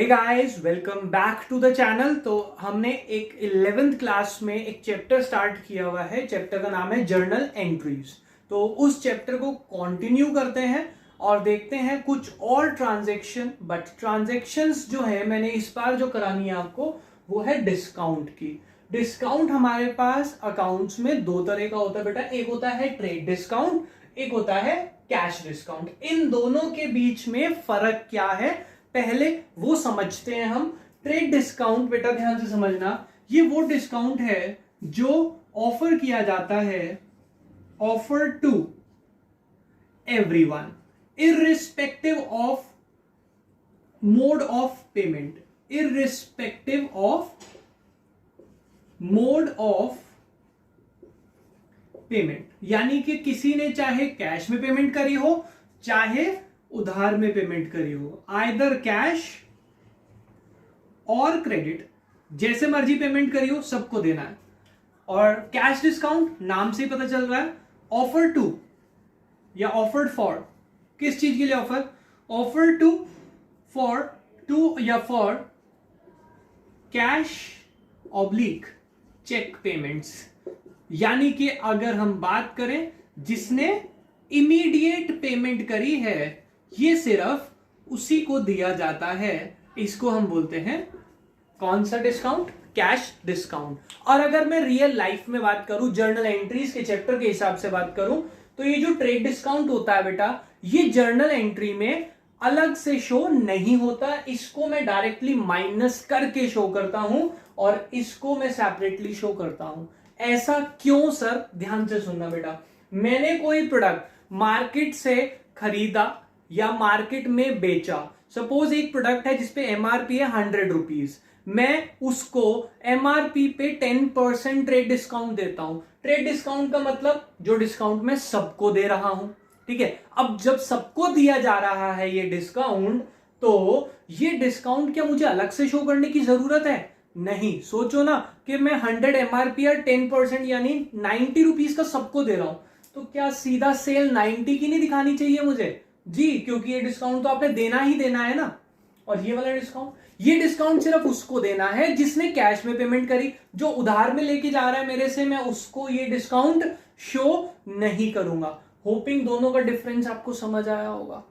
Hey guys, welcome back to the channel. तो हमने एक 11th क्लास में एक चैप्टर स्टार्ट किया हुआ है। चैप्टर का नाम है जर्नल एंट्रीज। तो उस चैप्टर को कंटिन्यू करते हैं और देखते हैं कुछ और ट्रांजैक्शन। बट ट्रांजैक्शंस जो है मैंने इस बार जो करानी है आपको वो है डिस्काउंट की। डिस्काउंट हमारे पास अकाउंट्स में दो तरह का होता है बेटा। एक होता है ट्रेड डिस्काउंट, एक होता है कैश डिस्काउंट। इन दोनों के बीच में फर्क क्या है पहले वो समझते हैं हम। ट्रेड डिस्काउंट बेटा ध्यान से समझना, ये वो डिस्काउंट है जो ऑफर किया जाता है, offer to everyone irrespective of mode of payment, irrespective of mode of payment. यानी कि किसी ने चाहे कैश में पेमेंट करी हो चाहे उधार में पेमेंट करी हो, आइदर कैश और क्रेडिट, जैसे मर्जी पेमेंट करी हो सबको देना है। और कैश डिस्काउंट नाम से ही पता चल रहा है, ऑफर टू या ऑफर्ड फॉर, किस चीज के लिए offer, offer to for to या for cash oblique cheque payments. यानी कि अगर हम बात करें जिसने इमीडिएट पेमेंट करी है ये सिर्फ उसी को दिया जाता है, इसको हम बोलते हैं कौन सा डिस्काउंट, कैश डिस्काउंट। और अगर मैं रियल लाइफ में बात करूं, जर्नल एंट्रीज के चैप्टर के हिसाब से बात करूं, तो ये जो ट्रेड डिस्काउंट होता है बेटा, ये जर्नल एंट्री में अलग से शो नहीं होता। इसको मैं डायरेक्टली माइनस करके शो करता हूं और इसको मैं सेपरेटली शो करता हूं। ऐसा क्यों सर, ध्यान से सुनना बेटा। मैंने कोई प्रोडक्ट मार्केट से खरीदा या मार्केट में बेचा, सपोज एक प्रोडक्ट है जिसपे एमआरपी है 100 रुपीज, मैं उसको एमआरपी पे 10% ट्रेड डिस्काउंट देता हूं। ट्रेड डिस्काउंट का मतलब जो डिस्काउंट मैं सबको दे रहा हूं, ठीक है। अब जब सबको दिया जा रहा है ये डिस्काउंट, तो ये डिस्काउंट क्या मुझे अलग से शो करने की जरूरत है? नहीं। सोचो ना कि मैं 100 एमआरपी या 10% यानी 90 रुपीज का सबको दे रहा हूं, तो क्या सीधा सेल 90 की नहीं दिखानी चाहिए मुझे? जी, क्योंकि ये डिस्काउंट तो आपने देना ही देना है ना। और ये वाला डिस्काउंट, ये डिस्काउंट सिर्फ उसको देना है जिसने कैश में पेमेंट करी। जो उधार में लेके जा रहा है मेरे से, मैं उसको ये डिस्काउंट शो नहीं करूंगा। होपिंग दोनों का डिफरेंस आपको समझ आया होगा।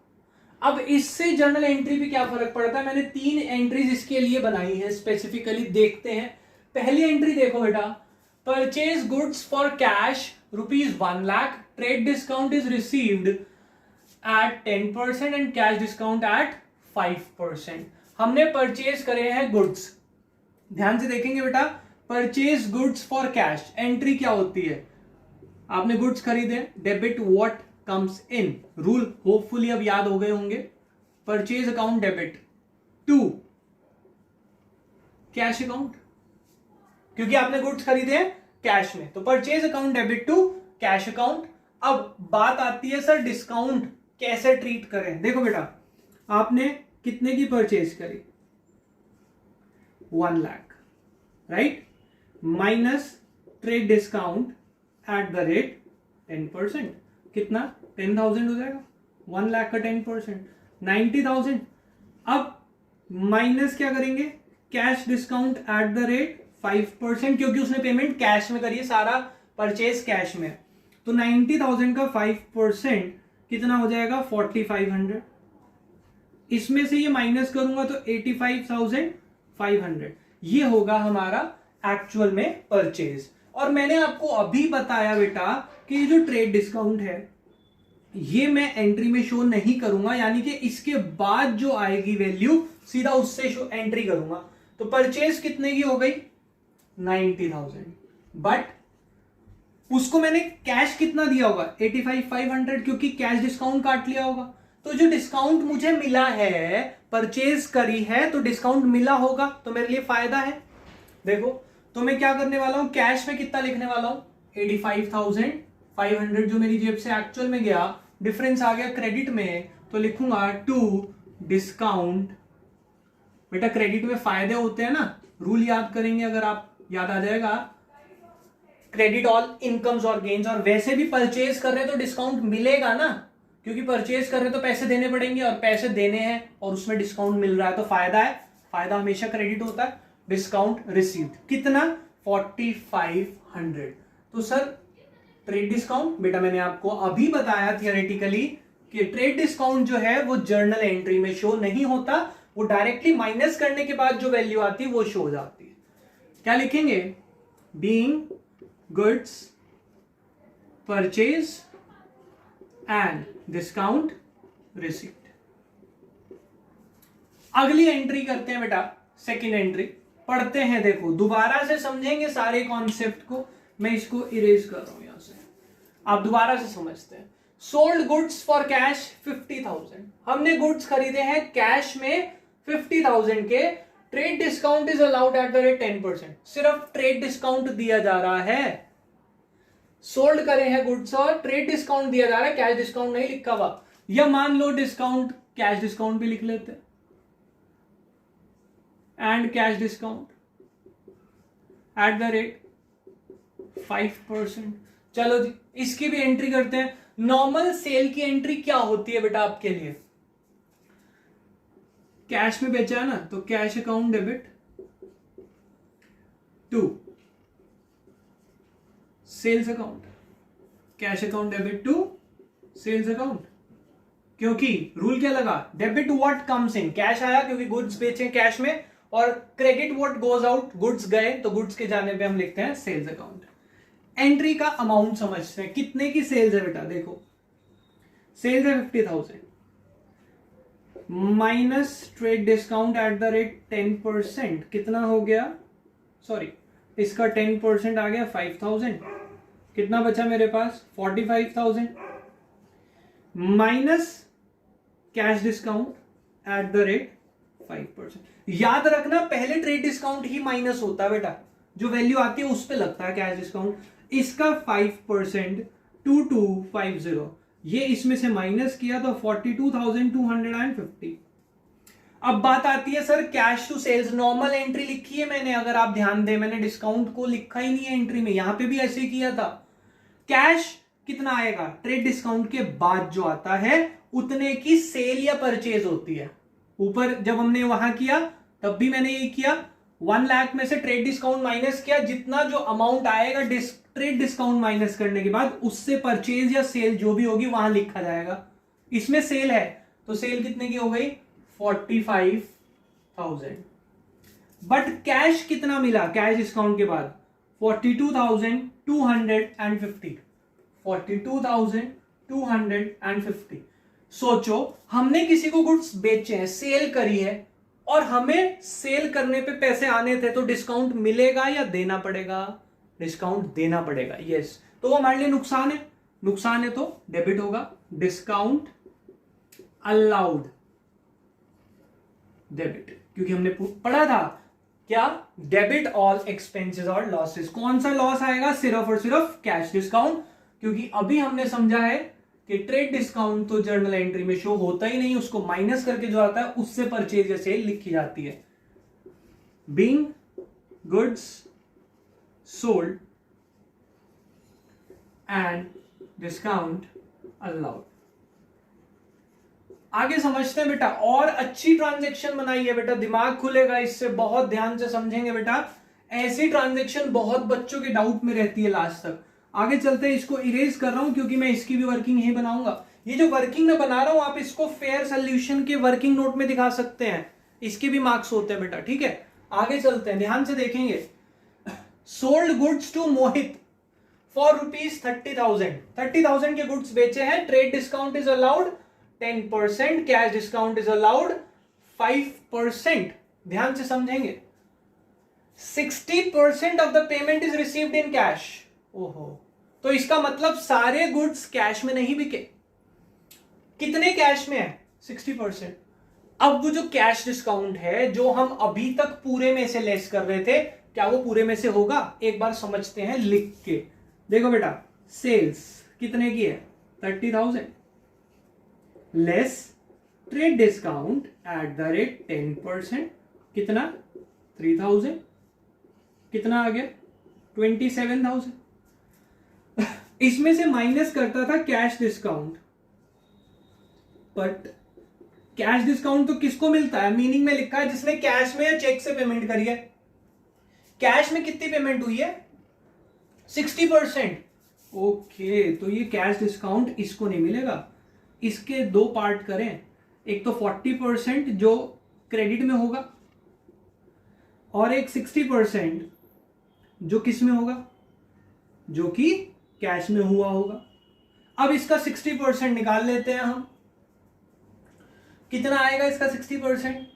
अब इससे जर्नल एंट्री पे क्या फर्क पड़ता है, मैंने 3 एंट्रीज इसके लिए बनाई है स्पेसिफिकली, देखते हैं। पहली एंट्री देखो बेटा, purchase goods for cash ₹1 lakh, trade discount is received at 10% and cash discount at 5%। हमने परचेज करे हैं गुड्स, ध्यान से देखेंगे बेटा। Purchase goods for cash, entry क्या होती है? आपने गुड्स खरीदे, debit what comes in, rule hopefully अब याद हो गए होंगे। Purchase account debit to cash account, क्योंकि आपने गुड्स खरीदे हैं कैश में, तो purchase account debit to cash account. अब बात आती है सर डिस्काउंट कैसे ट्रीट करें। देखो बेटा, आपने कितने की परचेज करी? 1 lakh, right, minus trade discount at the rate 10%, कितना? 10,000 हो जाएगा। 1 लाख का 10% 90,000। अब माइनस क्या करेंगे, cash discount at the rate 5%, क्योंकि उसने पेमेंट कैश में करी है, सारा परचेज कैश में। तो 90,000 का 5% कितना हो जाएगा? 4,500। इसमें से ये माइनस करूंगा तो 85,500। ये होगा हमारा एक्चुअल में परचेज। और मैंने आपको अभी बताया बेटा कि ये जो ट्रेड डिस्काउंट है ये मैं एंट्री में शो नहीं करूंगा, यानी कि इसके बाद जो आएगी वैल्यू सीधा उससे शो एंट्री करूंगा। तो परचेज कितने की हो गई? 90,000। बट उसको मैंने कैश कितना दिया होगा? 85,500, क्योंकि कैश डिस्काउंट काट लिया होगा। तो जो डिस्काउंट मुझे मिला है, परचेज करी है तो डिस्काउंट मिला होगा, तो मेरे लिए फायदा है। देखो, तो मैं क्या करने वाला हूं, कैश में कितना लिखने वाला हूं? 85,500 जो मेरी जेब से एक्चुअल में गया, डिफरेंस आ गया क्रेडिट में, तो लिखूंगा टू डिस्काउंट। बेटा क्रेडिट में फायदे होते हैं ना, रूल याद करेंगे अगर आप, याद आ जाएगा, क्रेडिट ऑल इनकम्स और गेन्स। और वैसे भी परचेज कर रहे हैं तो डिस्काउंट मिलेगा ना, क्योंकि परचेज कर रहे हैं तो पैसे देने पड़ेंगे, और पैसे देने हैं और उसमें डिस्काउंट मिल रहा है तो फायदा है। फायदा हमेशा क्रेडिट होता है, डिस्काउंट रिसीव्ड कितना 4500। तो सर ट्रेड डिस्काउंट, बेटा मैंने आपको अभी बताया थियोरेटिकली कि ट्रेड डिस्काउंट जो है वो जर्नल एंट्री में शो नहीं होता, वो डायरेक्टली माइनस करने के बाद जो वैल्यू आती है वो शो हो जाती है। क्या लिखेंगे? Being goods purchase and discount received. अगली एंट्री करते हैं बेटा, सेकेंड एंट्री पढ़ते हैं। देखो दोबारा से समझेंगे सारे कॉन्सेप्ट को, मैं इसको इरेज कर रहा हूं यहां से, आप दोबारा से समझते हैं। सोल्ड गुड्स फॉर कैश 50,000, हमने गुड्स खरीदे हैं कैश में 50,000 के, trade discount is allowed at the rate 10%, सिर्फ ट्रेड डिस्काउंट दिया जा रहा है। सोल्ड करे हैं गुड्स और ट्रेड डिस्काउंट दिया जा रहा है, कैश डिस्काउंट नहीं लिखा हुआ। या मान लो डिस्काउंट कैश डिस्काउंट भी लिख लेते हैं, and cash discount at the rate 5%। चलो जी इसकी भी एंट्री करते हैं। नॉर्मल सेल की एंट्री क्या होती है बेटा आपके लिए? कैश में बेचा है ना, तो cash account debit to sales account, cash account debit to sales account. क्योंकि रूल क्या लगा? Debit what comes in, cash आया क्योंकि गुड्स बेचे कैश में, और credit what goes out, goods गए तो गुड्स के जाने पे हम लिखते हैं सेल्स अकाउंट। एंट्री का अमाउंट समझते हैं, कितने की सेल्स है बेटा? देखो सेल्स है 50,000 minus trade discount at the rate 10%, कितना हो गया? सॉरी इसका 10% आ गया 5,000, कितना बचा मेरे पास? 45,000 minus cash discount at the rate 5%। याद रखना पहले ट्रेड डिस्काउंट ही माइनस होता है बेटा, जो वैल्यू आती है उस पे लगता है कैश डिस्काउंट। इसका 5% 2250, ये इसमें से माइनस किया तो 42,250। अब बात आती है sir cash to sales, normal entry लिखी है मैंने, अगर आप ध्यान दें मैंने डिस्काउंट को लिखा ही नहीं है एंट्री में, यहां पे भी ऐसे ही किया था। कैश कितना आएगा? ट्रेड डिस्काउंट के बाद जो आता है उतने की सेल या परचेज होती है। ऊपर जब हमने वहां किया तब भी मैंने ये किया, 1 लाख में से ट्रेड डिस्काउंट माइनस किया, जितना जो अमाउंट आएगा ट्रेड डिस्काउंट माइनस करने के बाद उससे परचेज या सेल जो भी होगी वहां लिखा जाएगा। इसमें सेल है तो सेल कितने की हो गई? 45,000। बट कैश कितना मिला कैश डिस्काउंट के बाद? 42,250, 42,250। सोचो हमने किसी को गुड्स बेचे हैं, सेल करी है, और हमें सेल करने पे पैसे आने थे, तो डिस्काउंट मिलेगा या देना पड़ेगा? डिस्काउंट देना पड़ेगा, यस। तो वो हमारे लिए नुकसान है, नुकसान है तो डेबिट होगा। डिस्काउंट अलाउड डेबिट, क्योंकि हमने पढ़ा था क्या? डेबिट ऑल एक्सपेंसेस और लॉसेस। कौन सा लॉस आएगा? सिर्फ और सिर्फ कैश डिस्काउंट, क्योंकि अभी हमने समझा है कि ट्रेड डिस्काउंट तो जर्नल एंट्री में शो होता ही नहीं, उसको माइनस करके जो आता है उससे परचेज या सेल लिखी जाती है। Being goods sold and discount allowed. आगे समझते हैं बेटा, और अच्छी ट्रांजैक्शन बनाई है बेटा, दिमाग खुलेगा इससे, बहुत ध्यान से समझेंगे बेटा। ऐसी ट्रांजैक्शन बहुत बच्चों के डाउट में रहती है लास्ट तक। आगे चलते हैं, इसको इरेज कर रहा हूं क्योंकि मैं इसकी भी वर्किंग यही बनाऊंगा। ये जो वर्किंग मैं बना रहा हूं आप इसको फेयर सोल्यूशन के वर्किंग नोट में दिखा सकते हैं, इसके भी मार्क्स होते हैं बेटा, ठीक है। आगे चलते हैं, ध्यान से देखेंगे। Sold goods to Mohit for ₹30,000, 30,000 के गुड्स बेचे हैं, trade discount is allowed 10%, cash discount is allowed 5%। ध्यान से समझेंगे। 60% of the payment is received in cash. ओहो, तो इसका मतलब सारे गुड्स कैश में नहीं बिके। कितने कैश में है? 60%। अब वो जो कैश डिस्काउंट है जो हम अभी तक पूरे में से लेस कर रहे थे, क्या वो पूरे में से होगा? एक बार समझते हैं लिख के। देखो बेटा, सेल्स कितने की है? 30,000 less trade discount at the rate 10%, कितना? 3,000। कितना आ गया? 27,000। इसमें से माइनस करता था cash discount, but cash discount तो किसको मिलता है, मीनिंग में लिखा है जिसने कैश में या चेक से पेमेंट करी है। कैश में कितनी पेमेंट हुई है, 60%। ओके, तो ये कैश डिस्काउंट इसको नहीं मिलेगा। इसके दो पार्ट करें, एक तो 40% जो क्रेडिट में होगा और एक 60% जो किस में होगा, जो कि कैश में हुआ होगा। अब इसका 60% निकाल लेते हैं हम। कितना आएगा इसका 60%?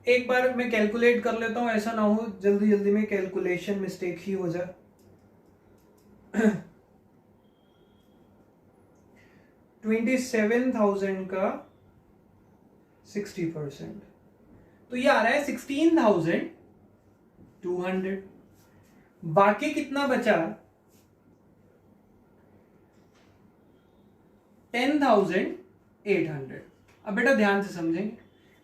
एक बार मैं कैलकुलेट कर लेता हूं, ऐसा ना हो जल्दी जल्दी में कैलकुलेशन मिस्टेक ही हो जाए। 27,000 का 60%, तो ये आ रहा है 16,200। बाकी कितना बचा, 10,800। अब बेटा ध्यान से समझेंगे,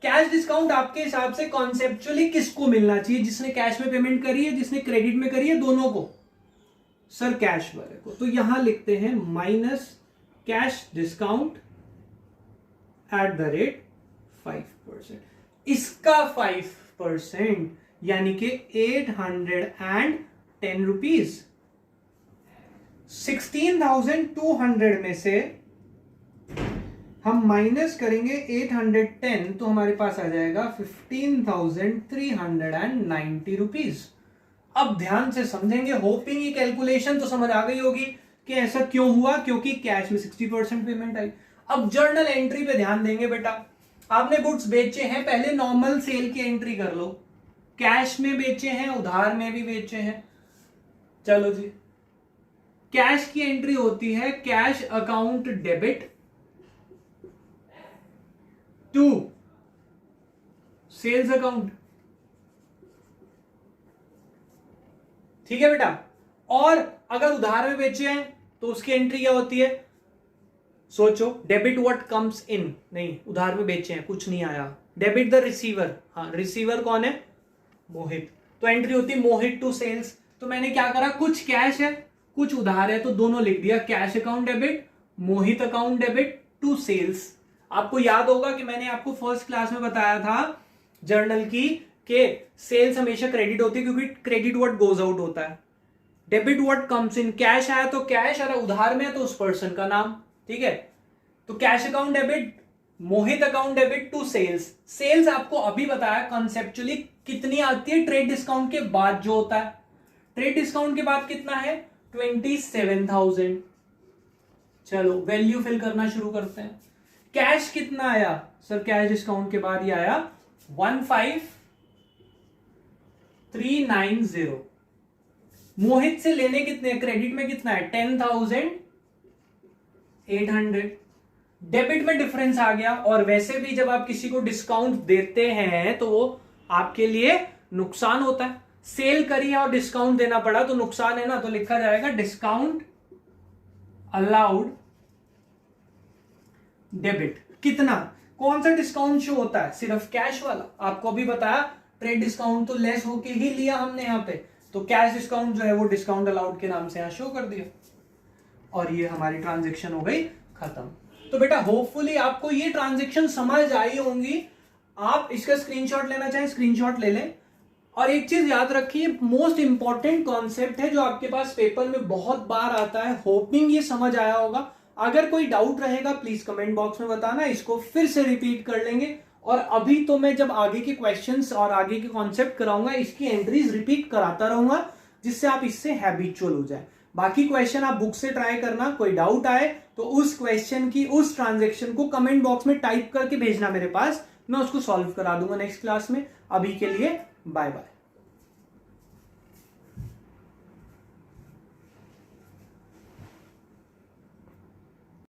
कैश डिस्काउंट आपके हिसाब से कॉन्सेप्चुअली किसको मिलना चाहिए, जिसने कैश में पेमेंट करी है, जिसने क्रेडिट में करी है, दोनों को? सर कैश वाले को। तो यहां लिखते हैं minus cash discount at the rate 5%। इसका 5% यानी कि 810 रुपीज। 16,200 में से हम माइनस करेंगे 810, तो हमारे पास आ जाएगा 15,390 रुपीज। अब ध्यान से समझेंगे, होपिंग ये कैलकुलेशन तो समझ आ गई होगी कि ऐसा क्यों हुआ, क्योंकि कैश में 60% पेमेंट आई। अब जर्नल एंट्री पे ध्यान देंगे बेटा। आपने गुड्स बेचे हैं, पहले नॉर्मल सेल की एंट्री कर लो। कैश में बेचे हैं, उधार में भी बेचे हैं। चलो जी, कैश की एंट्री होती है cash account debit to sales account. ठीक है बेटा। और अगर उधार में बेचे हैं तो उसकी एंट्री क्या होती है, सोचो, डेबिट व्हाट कम्स इन। नहीं, उधार में बेचे हैं, कुछ नहीं आया, डेबिट द रिसीवर। हाँ, रिसीवर कौन है, मोहित। तो एंट्री होती है मोहित टू सेल्स। तो मैंने क्या करा, कुछ कैश है कुछ उधार है, तो दोनों लिख दिया, cash account debit, Mohit account debit to sales. आपको याद होगा कि मैंने आपको फर्स्ट क्लास में बताया था जर्नल की कि सेल्स हमेशा क्रेडिट होती है, क्योंकि क्रेडिट व्हाट गोज आउट होता है, debit what comes in. Cash आया तो कैश, और उधार में है तो उस पर्सन का नाम। ठीक है, तो cash account debit, Mohit account debit to sales. Sales आपको अभी बताया कॉन्सेप्चुअली कितनी आती है, ट्रेड डिस्काउंट के बाद जो होता है। ट्रेड डिस्काउंट के बाद कितना है, 27,000। चलो वैल्यू फिल करना शुरू करते हैं। कैश कितना आया सर, कैश डिस्काउंट के बाद ये आया 15,390। मोहित से लेने कितने, क्रेडिट में कितना है, 10,800। डेबिट में डिफरेंस आ गया, और वैसे भी जब आप किसी को डिस्काउंट देते हैं तो वो आपके लिए नुकसान होता है। सेल करी है और डिस्काउंट देना पड़ा तो नुकसान है ना, तो लिखा जाएगा डिस्काउंट अलाउड डेबिट। कितना, कौन सा डिस्काउंट शो होता है, सिर्फ कैश वाला। आपको अभी बताया ट्रेड डिस्काउंट तो लेस होके ही लिया हमने यहाँ पे, तो कैश डिस्काउंट जो है वो डिस्काउंट अलाउड के नाम से यहां शो कर दिया, और ये हमारी ट्रांजेक्शन हो गई खत्म। तो बेटा होपफुली आपको ये ट्रांजेक्शन समझ आई होंगी। आप इसका स्क्रीनशॉट लेना चाहें स्क्रीनशॉट ले लें। और एक चीज याद रखिए, मोस्ट इंपॉर्टेंट कॉन्सेप्ट है जो आपके पास पेपर में बहुत बार आता है। होपिंग ये समझ आया होगा। अगर कोई डाउट रहेगा प्लीज कमेंट बॉक्स में बताना, इसको फिर से रिपीट कर लेंगे। और अभी तो मैं जब आगे के क्वेश्चंस और आगे के कॉन्सेप्ट कराऊंगा, इसकी एंट्रीज रिपीट कराता रहूंगा, जिससे आप इससे हैबिचुअल हो जाए। बाकी क्वेश्चन आप बुक से ट्राई करना, कोई डाउट आए तो उस क्वेश्चन की, उस ट्रांजेक्शन को कमेंट बॉक्स में टाइप करके भेजना मेरे पास, मैं उसको सॉल्व करा दूंगा नेक्स्ट क्लास में। अभी के लिए बाय बाय।